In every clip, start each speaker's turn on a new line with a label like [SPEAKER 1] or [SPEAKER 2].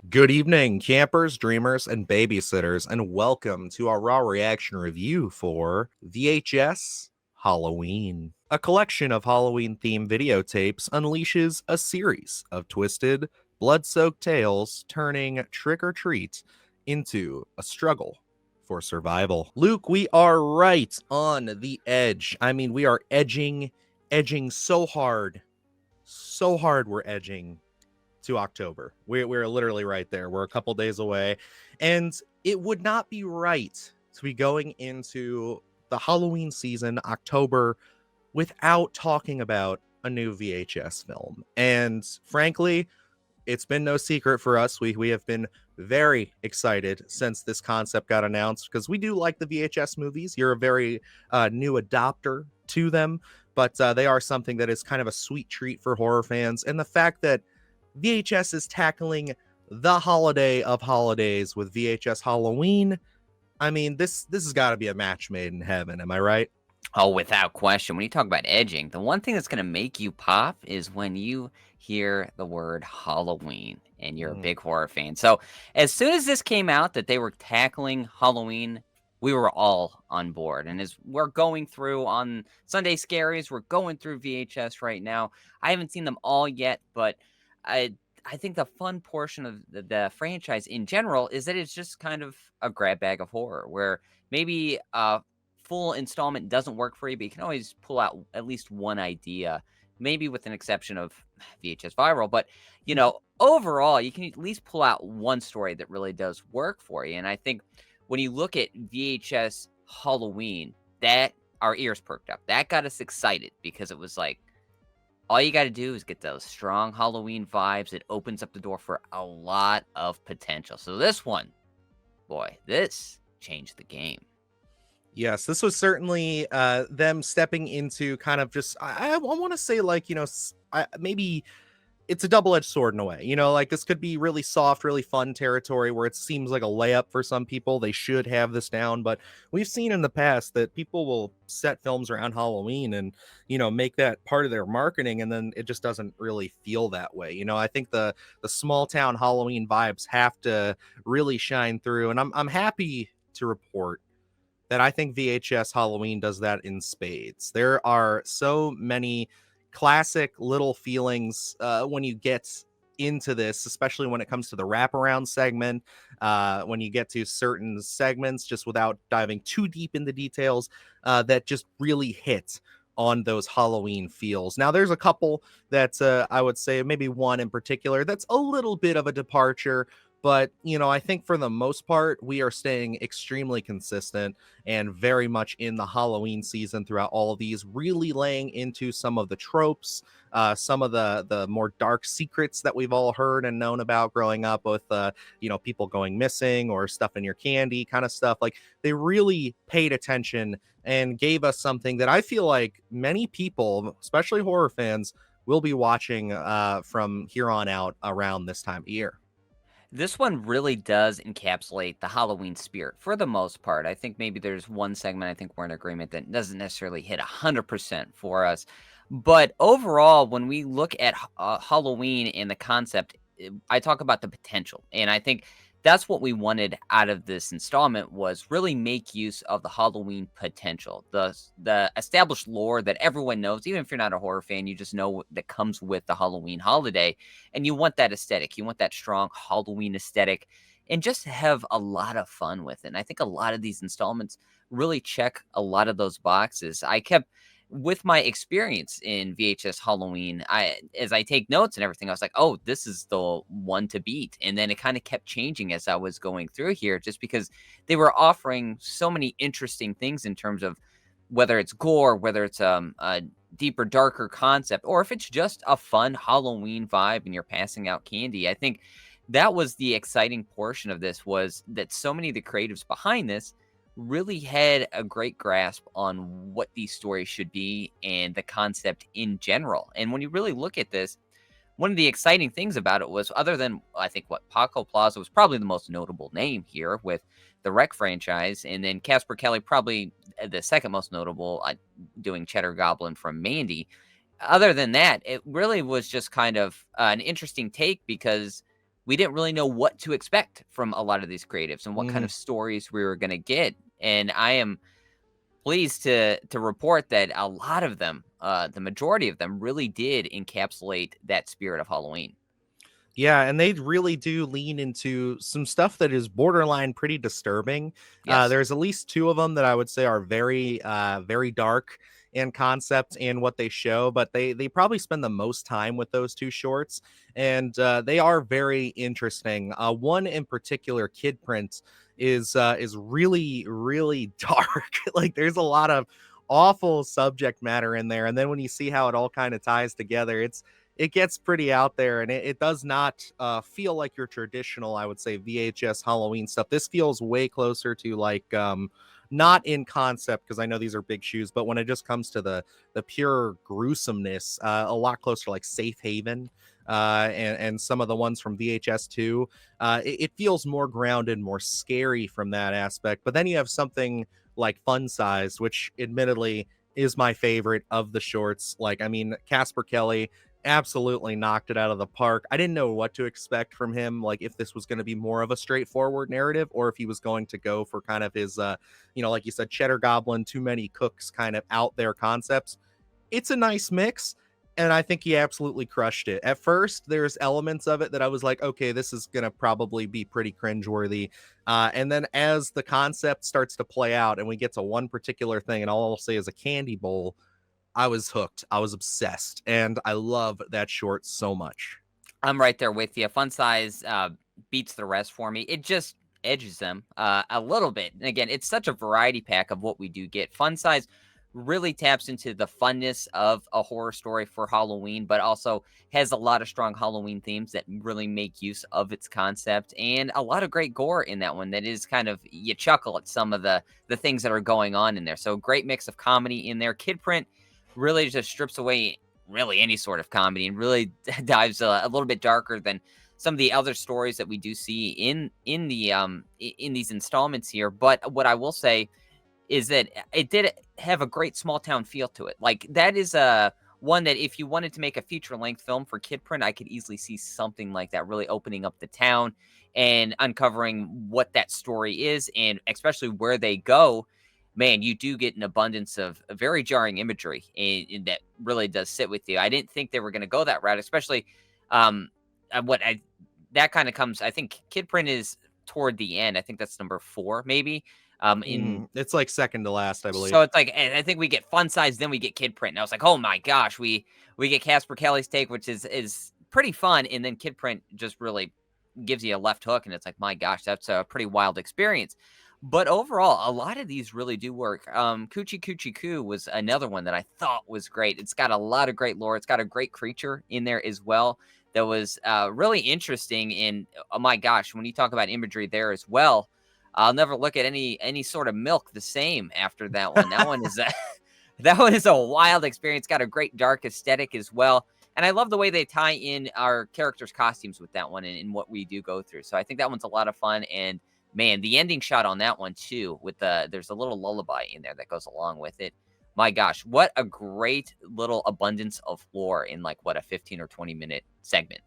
[SPEAKER 1] Good evening, campers, dreamers, and babysitters, and welcome to our raw reaction review for VHS Halloween. A collection of Halloween themed videotapes unleashes a series of twisted, blood soaked tales, turning trick or treat into a struggle for survival. Luke, we are right on the edge. I mean, we are edging so hard, we're edging to October. We're literally right there. We're a couple days away. And it would not be right to be going into the Halloween season, October, without talking about a new VHS film. And frankly, it's been no secret for us. We have been very excited since this concept got announced because we do like the VHS movies. You're a very new adopter to them, but they are something that is kind of a sweet treat for horror fans. And the fact that VHS is tackling the holiday of holidays with VHS Halloween, I mean, this has got to be a match made in heaven. Am I right?
[SPEAKER 2] Oh, without question. When you talk about edging, the one thing that's going to make you pop is when you hear the word Halloween and you're a
[SPEAKER 1] Mm.
[SPEAKER 2] big horror fan. So, as soon as this came out that they were tackling Halloween, we were all on board. And as we're going through on Sunday Scaries, we're going through VHS right now. I haven't seen them all yet, but I think the fun portion of the franchise in general is that it's just kind of a grab bag of horror where maybe full installment doesn't work for you, but you can always pull out at least one idea, maybe with an exception of VHS Viral. But, overall, you can at least pull out one story that really does work for you. And I think when you look at VHS Halloween, that our ears perked up. That got us excited because it was like, all you got to do is get those strong Halloween vibes. It opens up the door for a lot of potential. So this one, boy, this changed the game.
[SPEAKER 1] Yes, this was certainly them stepping into kind of just I want to say like maybe it's a double-edged sword in a way. Like this could be really soft, really fun territory where it seems like a layup for some people. They should have this down, but we've seen in the past that people will set films around Halloween and make that part of their marketing, and then it just doesn't really feel that way. I think the small town Halloween vibes have to really shine through, and I'm happy to report that I think VHS Halloween does that in spades. There are so many classic little feelings when you get into this, especially when it comes to the wraparound segment, when you get to certain segments, just without diving too deep into details, that just really hit on those Halloween feels. Now, there's a couple that I would say, maybe one in particular, that's a little bit of a departure. But, I think for the most part, we are staying extremely consistent and very much in the Halloween season throughout all of these, really laying into some of the tropes, some of the more dark secrets that we've all heard and known about growing up with, people going missing or stuff in your candy kind of stuff. Like they really paid attention and gave us something that I feel like many people, especially horror fans, will be watching from here on out around this time of year.
[SPEAKER 2] This one really does encapsulate the Halloween spirit for the most part. I think maybe there's one segment I think we're in agreement that doesn't necessarily hit 100% for us. But overall, when we look at Halloween and the concept, I talk about the potential. And I think that's what we wanted out of this installment was really make use of the Halloween potential, the established lore that everyone knows. Even if you're not a horror fan, you just know that comes with the Halloween holiday, and you want that aesthetic. You want that strong Halloween aesthetic, and just have a lot of fun with it. And I think a lot of these installments really check a lot of those boxes. I kept with my experience in VHS Halloween, as I take notes and everything, I was like, "Oh, this is the one to beat." And then it kind of kept changing as I was going through here, just because they were offering so many interesting things in terms of whether it's gore, whether it's a deeper, darker concept, or if it's just a fun Halloween vibe and you're passing out candy. I think that was the exciting portion of this, was that so many of the creatives behind this really had a great grasp on what these stories should be and the concept in general. And when you really look at this, one of the exciting things about it was, other than I think what Paco Plaza was probably the most notable name here with the Wreck franchise, and then Casper Kelly probably the second most notable, doing Cheddar Goblin from Mandy. Other than that, it really was just kind of an interesting take because we didn't really know what to expect from a lot of these creatives and what kind
[SPEAKER 1] Mhm.
[SPEAKER 2] of stories we were going to get. And I am pleased to report that a lot of them, the majority of them, really did encapsulate that spirit of Halloween.
[SPEAKER 1] Yeah, and they really do lean into some stuff that is borderline pretty disturbing.
[SPEAKER 2] Yes.
[SPEAKER 1] There's at least two of them that I would say are very dark in concept and what they show, but they probably spend the most time with those two shorts, and they are very interesting. One in particular, Kid Print, is really dark. Like there's a lot of awful subject matter in there, and then when you see how it all kind of ties together, it gets pretty out there, and it does not feel like your traditional, I would say, VHS Halloween stuff. This feels way closer to like not in concept, because I know these are big shoes, but when it just comes to the pure gruesomeness, a lot closer to like Safe Haven, and some of the ones from VHS 2. It feels more grounded, more scary from that aspect. But then you have something like Fun Sized, which admittedly is my favorite of the shorts. Like, I mean, Casper Kelly absolutely knocked it out of the park. I didn't know what to expect from him, like if this was going to be more of a straightforward narrative or if he was going to go for kind of his like you said, Cheddar Goblin, too many cooks kind of out there concepts. It's a nice mix, and I think he absolutely crushed it. At first, there's elements of it that I was like, okay, this is gonna probably be pretty cringeworthy. And then as the concept starts to play out and we get to one particular thing, and all I'll say is a candy bowl, I was hooked. I was obsessed, and I love that short so much.
[SPEAKER 2] I'm right there with you. Fun size beats the rest for me. It just edges them a little bit. And again, it's such a variety pack of what we do get. Fun size really taps into the funness of a horror story for Halloween, but also has a lot of strong Halloween themes that really make use of its concept, and a lot of great gore in that one. That is kind of, you chuckle at some of the things that are going on in there. So great mix of comedy in there. Kid Print really just strips away really any sort of comedy and really dives a little bit darker than some of the other stories that we do see in these installments here. But what I will say is that it did have a great small town feel to it. Like that is a one that if you wanted to make a feature length film for Kid Print, I could easily see something like that, really opening up the town and uncovering what that story is, and especially where they go. Man, you do get an abundance of very jarring imagery, and that really does sit with you. I didn't think they were going to go that route, especially um, what I that kind of comes. I think Kid Print is toward the end. I think that's number 4, maybe. In
[SPEAKER 1] It's like second to last, I
[SPEAKER 2] So
[SPEAKER 1] believe.
[SPEAKER 2] it's like, and I think we get Fun Size, then we get Kid Print. And I was like, oh my gosh, we get Casper Kelly's take, which is pretty fun, and then Kid Print just really gives you a left hook, and it's like, my gosh, that's a pretty wild experience. But overall, a lot of these really do work. Coochie Coochie Coo was another one that I thought was great. It's got a lot of great lore. It's got a great creature in there as well that was really interesting. And oh my gosh, when you talk about imagery there as well, I'll never look at any sort of milk the same after that one. That one is a that one is a wild experience. Got a great dark aesthetic as well. And I love the way they tie in our characters' costumes with that one and what we do go through. So I think that one's a lot of fun. And man, the ending shot on that one too, with there's a little lullaby in there that goes along with it. My gosh, what a great little abundance of lore in like what, a 15 or 20-minute segment.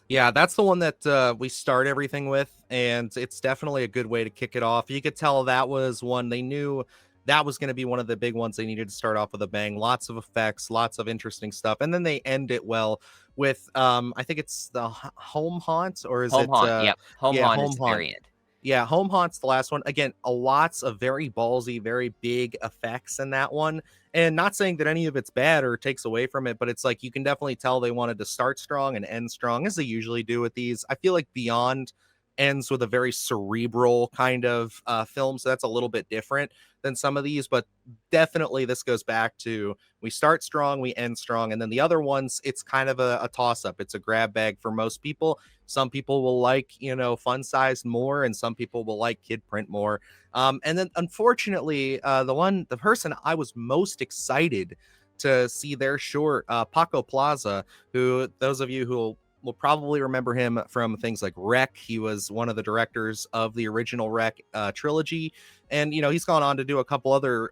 [SPEAKER 1] Yeah, that's the one that we start everything with, and it's definitely a good way to kick it off. You could tell that was one they knew that was going to be one of the big ones they needed to start off with a bang. Lots of effects, lots of interesting stuff, and then they end it well with I think it's the home haunt, or is
[SPEAKER 2] Home
[SPEAKER 1] it
[SPEAKER 2] Haunt, yep. Home
[SPEAKER 1] yeah,
[SPEAKER 2] Haunt is
[SPEAKER 1] home
[SPEAKER 2] the
[SPEAKER 1] haunt.
[SPEAKER 2] very end.
[SPEAKER 1] Yeah, Home Haunt's the last one. Again, a lots of very ballsy, very big effects in that one. And not saying that any of it's bad or takes away from it, but it's like you can definitely tell they wanted to start strong and end strong, as they usually do with these. I feel like Beyond ends with a very cerebral kind of film, so that's a little bit different than some of these, but definitely this goes back to we start strong, we end strong, and then the other ones, it's kind of a toss up. It's a grab bag for most people. Some people will like, Fun Size more, and some people will like Kid Print more. And then unfortunately, the person I was most excited to see their short, Paco Plaza, who those of you who will probably remember him from things like Wreck. He was one of the directors of the original Wreck trilogy. And, he's gone on to do a couple other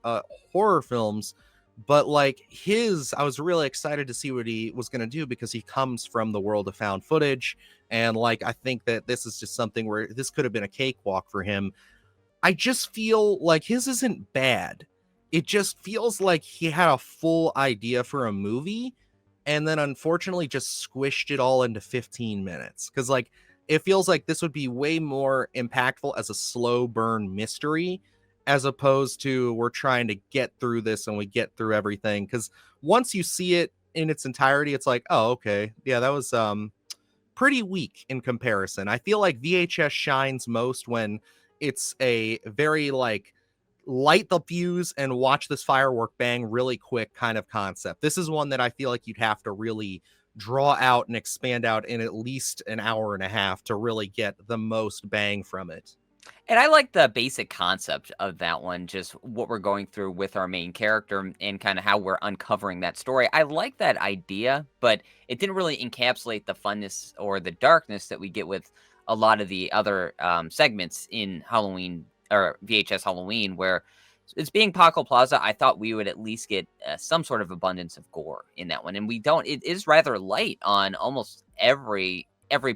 [SPEAKER 1] horror films. But like I was really excited to see what he was going to do because he comes from the world of found footage. And like, I think that this is just something where this could have been a cakewalk for him. I just feel like his isn't bad. It just feels like he had a full idea for a movie and then unfortunately just squished it all into 15 minutes. Cause like it feels like this would be way more impactful as a slow burn mystery as opposed to we're trying to get through this and we get through everything. Cause once you see it in its entirety, it's like, oh, okay. Yeah, that was pretty weak in comparison. I feel like VHS shines most when it's a very like light the fuse and watch this firework bang really quick kind of concept. This is one that I feel like you'd have to really draw out and expand out in at least an hour and a half to really get the most bang from it.
[SPEAKER 2] And I like the basic concept of that one, just what we're going through with our main character and kind of how we're uncovering that story. I like that idea, but it didn't really encapsulate the funness or the darkness that we get with a lot of the other segments in Halloween or VHS Halloween, where it's being Paco Plaza. I thought we would at least get some sort of abundance of gore in that one, and we don't. It is rather light on almost every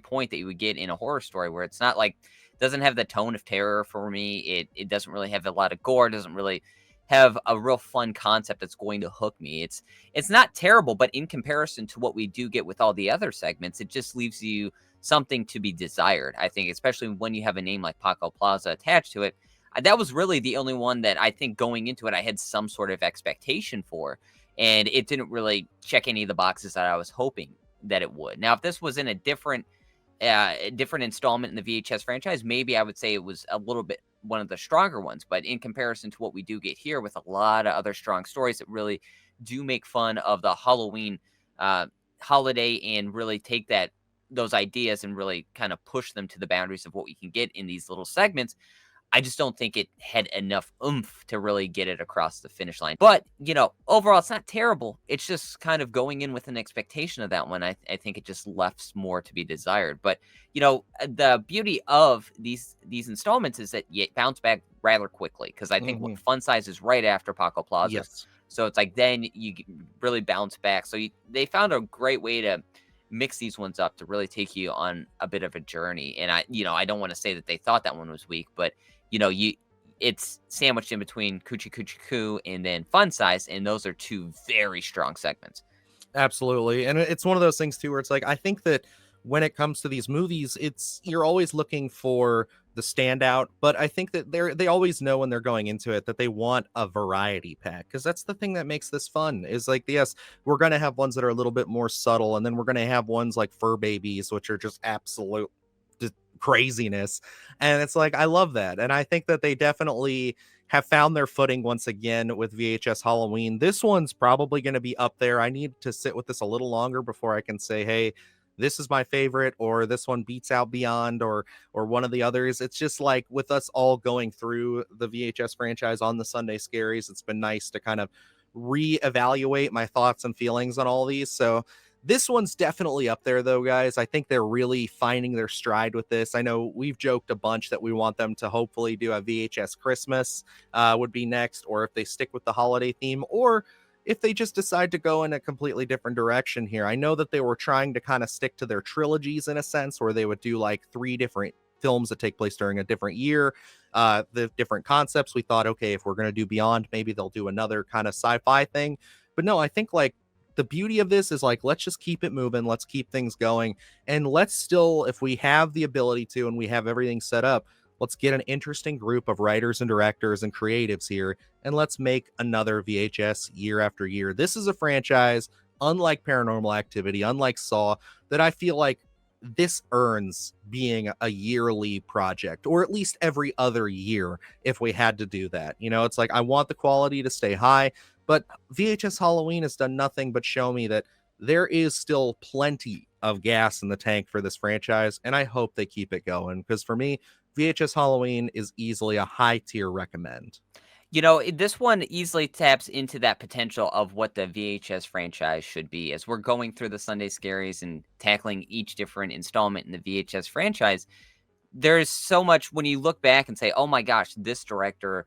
[SPEAKER 2] point that you would get in a horror story, where it's not like doesn't have the tone of terror for me. It doesn't really have a lot of gore. It doesn't really have a real fun concept that's going to hook me. It's not terrible, but in comparison to what we do get with all the other segments, it just leaves you something to be desired. I think, especially when you have a name like Paco Plaza attached to it. That was really the only one that I think going into it, I had some sort of expectation for, and it didn't really check any of the boxes that I was hoping that it would. Now, if this was in a different installment in the VHS franchise, maybe I would say it was a little bit one of the stronger ones. But in comparison to what we do get here with a lot of other strong stories that really do make fun of the Halloween holiday and really take those ideas and really kind of push them to the boundaries of what we can get in these little segments, I just don't think it had enough oomph to really get it across the finish line. But, overall, it's not terrible. It's just kind of going in with an expectation of that one. I think it just left more to be desired. But, the beauty of these installments is that you bounce back rather quickly because I think
[SPEAKER 1] Mhm.
[SPEAKER 2] Fun Size is right after Paco Plaza.
[SPEAKER 1] Yes.
[SPEAKER 2] So it's like then really bounce back. So they found a great way to mix these ones up to really take you on a bit of a journey. And I don't want to say that they thought that one was weak, but it's sandwiched in between Coochie Coochie Coo and then Fun Size, and those are two very strong segments.
[SPEAKER 1] Absolutely. And it's one of those things too where it's like I think that when it comes to these movies, it's you're always looking for the standout, but I think that they always know when they're going into it that they want a variety pack because that's the thing that makes this fun. Is like yes, we're going to have ones that are a little bit more subtle and then we're going to have ones like Fur Babies which are just absolute just craziness. And it's like I love that. And I think that they definitely have found their footing once again with VHS Halloween. This one's probably going to be up there. I need to sit with this a little longer before I can say, hey, this is my favorite, or this one beats out Beyond, or one of the others. It's just like with us all going through the VHS franchise on the Sunday Scaries, it's been nice to kind of reevaluate my thoughts and feelings on all these. So this one's definitely up there, though, guys. I think they're really finding their stride with this. I know we've joked a bunch that we want them to hopefully do a VHS Christmas would be next, or if they stick with the holiday theme, or if they just decide to go in a completely different direction here. I know that they were trying to kind of stick to their trilogies in a sense, where they would do like 3 different films that take place during a different year, the different concepts. We thought, okay, if we're going to do Beyond, maybe they'll do another kind of sci-fi thing. But no, I think like the beauty of this is like let's just keep it moving, let's keep things going, and let's still, if we have the ability to and we have everything set up, let's get an interesting group of writers and directors and creatives here and let's make another VHS year after year. This is a franchise unlike Paranormal Activity, unlike Saw, that I feel like this earns being a yearly project, or at least every other year if we had to do that. It's like I want the quality to stay high, but VHS Halloween has done nothing but show me that there is still plenty of gas in the tank for this franchise, and I hope they keep it going because for me, VHS Halloween is easily a high tier recommend.
[SPEAKER 2] This one easily taps into that potential of what the VHS franchise should be. As we're going through the Sunday Scaries and tackling each different installment in the VHS franchise, there's so much when you look back and say, oh my gosh, this director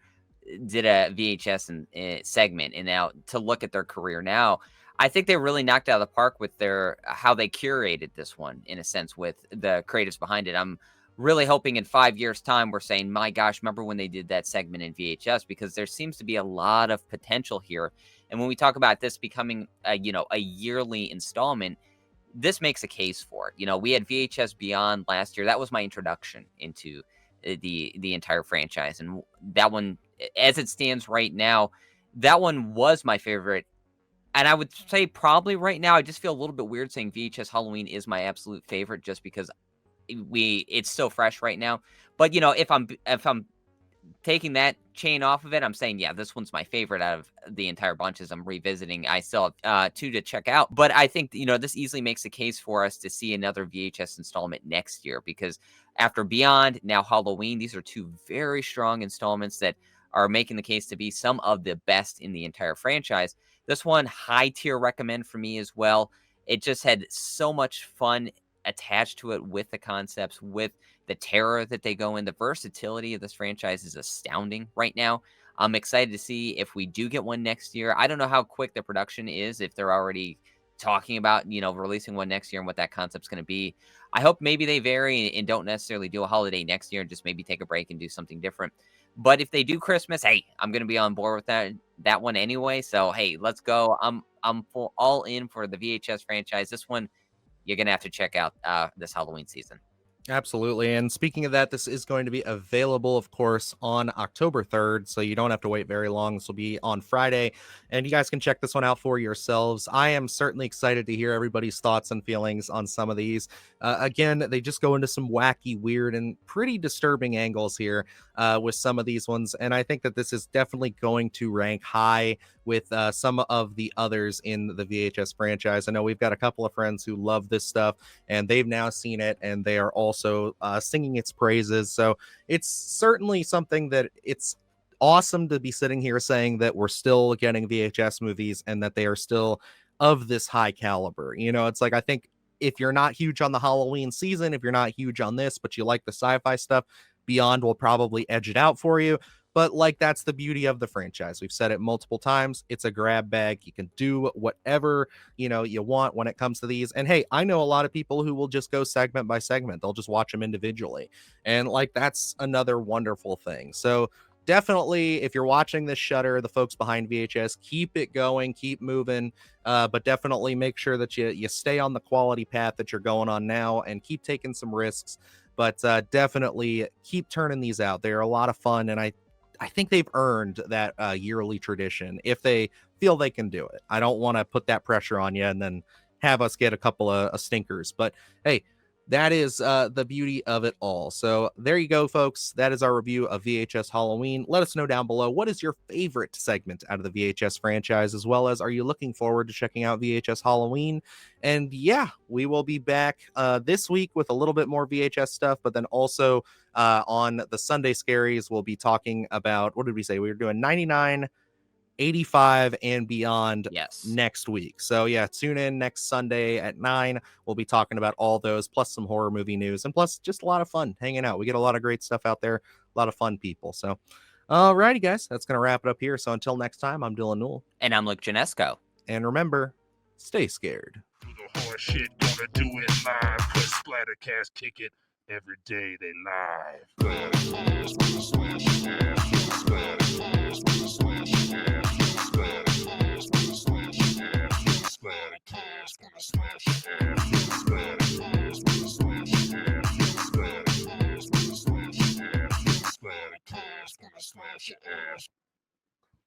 [SPEAKER 2] did a VHS segment, and now to look at their career now, I think they really knocked out of the park with their how they curated this one in a sense with the creatives behind it. I'm really hoping in 5 years' time we're saying, my gosh, remember when they did that segment in VHS? Because there seems to be a lot of potential here. And when we talk about this becoming a yearly installment, this makes a case for it. We had VHS Beyond last year. That was my introduction into the entire franchise, and that one, as it stands right now, that one was my favorite. And I would say probably right now, I just feel a little bit weird saying VHS Halloween is my absolute favorite, just because it's so fresh right now. But if I'm taking that chain off of it, I'm saying, yeah, this one's my favorite out of the entire bunch as I'm revisiting. I still have two to check out. But I think, this easily makes a case for us to see another VHS installment next year, because after Beyond, now Halloween, these are two very strong installments that are making the case to be some of the best in the entire franchise. This one, high tier recommend for me as well. It just had so much fun attached to it with the concepts, with the terror that they go in. The versatility of this franchise is astounding right now. I'm excited to see if we do get one next year. I don't know how quick the production is, if they're already talking about, releasing one next year and what that concept's going to be. I hope maybe they vary and don't necessarily do a holiday next year and just maybe take a break and do something different. But if they do Christmas, hey, I'm going to be on board with that one anyway. So, hey, let's go. I'm full all in for the VHS franchise. This one you're going to have to check out this Halloween season.
[SPEAKER 1] Absolutely. And speaking of that, this is going to be available, of course, on October 3rd. So you don't have to wait very long. This will be on Friday. And you guys can check this one out for yourselves. I am certainly excited to hear everybody's thoughts and feelings on some of these. Again, they just go into some wacky, weird, and pretty disturbing angles here with some of these ones. And I think that this is definitely going to rank high with some of the others in the VHS franchise. I know we've got a couple of friends who love this stuff, and they've now seen it, and they are also singing its praises. So it's certainly something that it's awesome to be sitting here saying that we're still getting VHS movies and that they are still of this high caliber. It's like, I think if you're not huge on the Halloween season, if you're not huge on this, but you like the sci-fi stuff, Beyond will probably edge it out for you. But like, that's the beauty of the franchise. We've said it multiple times. It's a grab bag. You can do whatever, you want when it comes to these. And hey, I know a lot of people who will just go segment by segment. They'll just watch them individually. And like, that's another wonderful thing. So definitely, if you're watching this Shudder, the folks behind VHS, keep it going, keep moving. But definitely make sure that you stay on the quality path that you're going on now and keep taking some risks. But definitely keep turning these out. They're a lot of fun. And I think they've earned that yearly tradition if they feel they can do it. I don't want to put that pressure on you and then have us get a couple of stinkers. But hey, that is the beauty of it all. So there you go, folks. That is our review of VHS Halloween. Let us know down below, what is your favorite segment out of the VHS franchise, as well as, are you looking forward to checking out VHS Halloween? And yeah, we will be back this week with a little bit more VHS stuff, but then also on the Sunday Scaries, we'll be talking about, what did we say? We were doing 99, 85 and beyond next week. So yeah, tune in next Sunday at 9. We'll be talking about all those, plus some horror movie news, and plus just a lot of fun hanging out. We get a lot of great stuff out there, a lot of fun people. So alrighty, guys, that's gonna wrap it up here. So until next time, I'm Dylan Newell.
[SPEAKER 2] And I'm Luke Janesco.
[SPEAKER 1] And remember, stay scared.
[SPEAKER 3] Do the horror shit, gonna do it live. Cause Splattercast kick it every day they live. Splattercast, smash your ass. Splattercast, smash your ass. Splattercast, gonna smash your ass. Splattercast, gonna smash your ass. Splattercast, gonna smash your ass. Splattercast, gonna smash your ass.